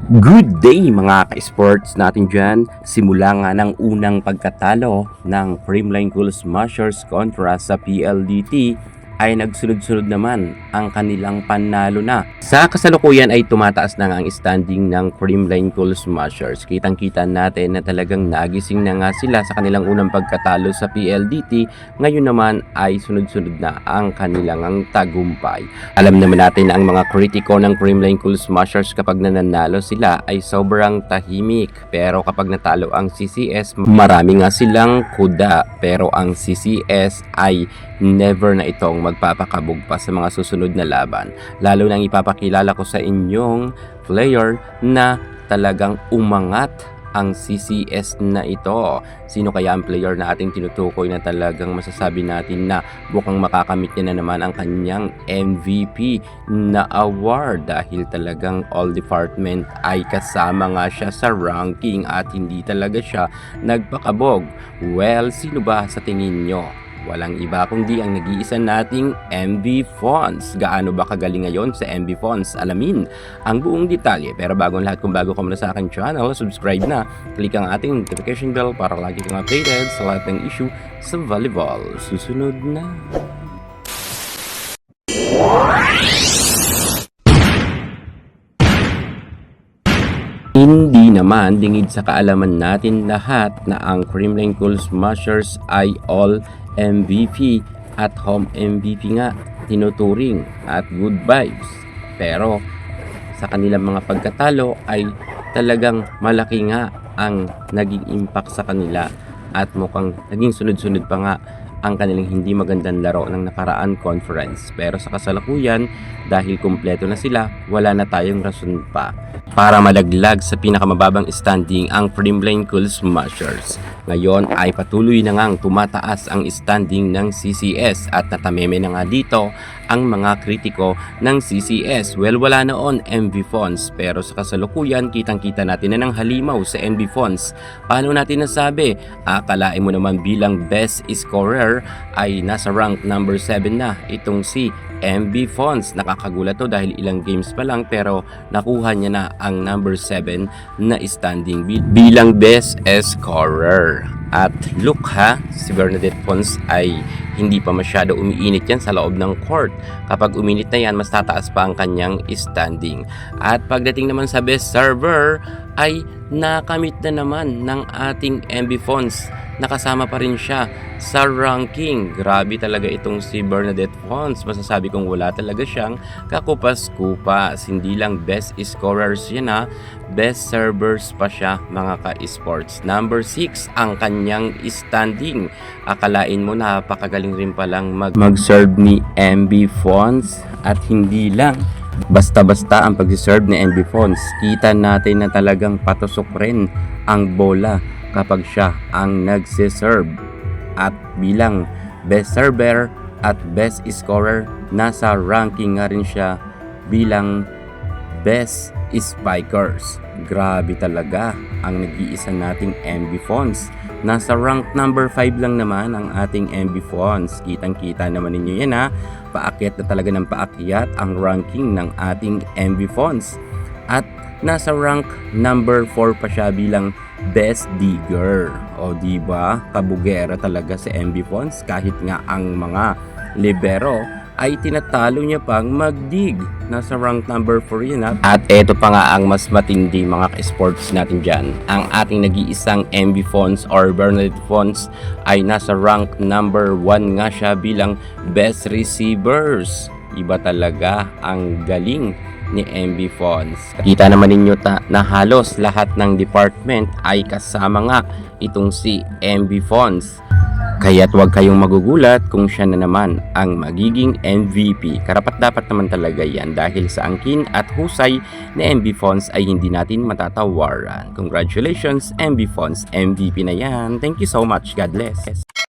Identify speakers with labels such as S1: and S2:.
S1: Good day mga ka-sports natin dyan. Simula nga ng unang pagkatalo ng Creamline Cool Smashers kontra sa PLDT ay nagsunod-sunod naman ang kanilang panalo na. Sa kasalukuyan ay tumataas na nga ang standing ng Creamline Cool Smashers. Kitang-kita natin na talagang nagising na nga sila sa kanilang unang pagkatalo sa PLDT. Ngayon naman ay sunod-sunod na ang kanilang tagumpay. Alam naman natin na ang mga kritiko ng Creamline Cool Smashers kapag nananalo sila ay sobrang tahimik. Pero kapag natalo ang CCS, marami nga silang kuda. Pero ang CCS ay never na itong magpapakabog pa sa mga susunod na laban. Lalo nang ipapakilala ko sa inyong player na talagang umangat ang CCS na ito. Sino kaya ang player na ating tinutukoy na talagang masasabi natin na mukhang makakamit niya na naman ang kanyang MVP na award dahil talagang all department ay kasama nga siya sa ranking at hindi talaga siya nagpakabog. Well, sino ba sa tingin nyo? Walang iba kundi ang nag-iisa nating MV Fonz. Gaano ba kagaling ngayon sa MV Fonz? Alamin ang buong detalye. Pero bago ang lahat, kung bago ka muna sa aking channel, subscribe na. Click ang ating notification bell para lagi kang updated sa lahat ng issue sa volleyball. Susunod na. Hindi naman dingid sa kaalaman natin lahat na ang Creamline Cool Smashers ay all MVP at home MVP nga tinuturing at good vibes. Pero sa kanilang mga pagkatalo ay talagang malaki nga ang naging impact sa kanila at mukhang naging sunod-sunod pa nga ang kanilang hindi magandang laro ng nakaraan conference. Pero sa kasalukuyan, dahil kumpleto na sila, wala na tayong rason pa para malaglag sa pinakamababang standing ang Creamline Cool Smashers. Ngayon ay patuloy na ngang tumataas ang standing ng CCS at natameme na nga dito ang mga kritiko ng CCS. Well, wala noon MV Fonz, pero sa kasalukuyan kitang-kita natin na ng halimaw sa MV Fonz. Paano natin nasabi? Akalain mo naman bilang best scorer ay nasa rank number 7 na itong si MV Fonz. Nakakagulat to dahil ilang games pa lang pero nakuha niya na ang number 7 na standing bilang best scorer. At look ha, si Bernadette Fonz ay hindi pa masyado umiinit yan sa loob ng court. Kapag uminit na yan, mas tataas pa ang kanyang standing. At pagdating naman sa best server, ay nakamit na naman ng ating MV Fonz. Nakasama pa rin siya sa ranking. Grabe talaga itong si Bernadette Fonz. Masasabi kong wala talaga siyang kakupas-kupas. Hindi lang best scorers yan ha, best servers pa siya mga ka-sports. Number 6 ang kanyang standing. Akalain mo napakagaling rin palang mag-serve ni MV Fonz at hindi lang basta-basta ang pag-serve ni MV Fonz. Kita natin na talagang patusok rin ang bola kapag siya ang nagsiserve. At bilang best server at best scorer, nasa ranking nga rin siya bilang best spikers. Grabe talaga ang nag-iisa nating MV Fonz. Nasa rank number 5 lang naman ang ating MV Fonz. Kitang-kita naman ninyo yan ha. Paakyat na talaga ng paakyat ang ranking ng ating MV Fonz. At nasa rank number 4 pa siya bilang best digger. O diba, kabugera talaga si MV Fonz kahit nga ang mga libero ay tinatalo niya pang magdig. Nasa rank number 4 yun ha. At eto pa nga ang mas matindi mga ka-sports natin dyan. Ang ating nag-iisang MV Fonz or Bernadette Fonz ay nasa rank number 1 nga siya bilang best receivers. Iba talaga ang galing ni MV Fonz. Kita naman ninyo na halos lahat ng department ay kasama nga itong si MV Fonz. Kaya't huwag kayong magugulat kung siya na naman ang magiging MVP. Karapat-dapat naman talaga yan dahil sa angkin at husay ni MV Fonz ay hindi natin matatawaran. Congratulations MV Fonz, MVP na yan. Thank you so much. God bless.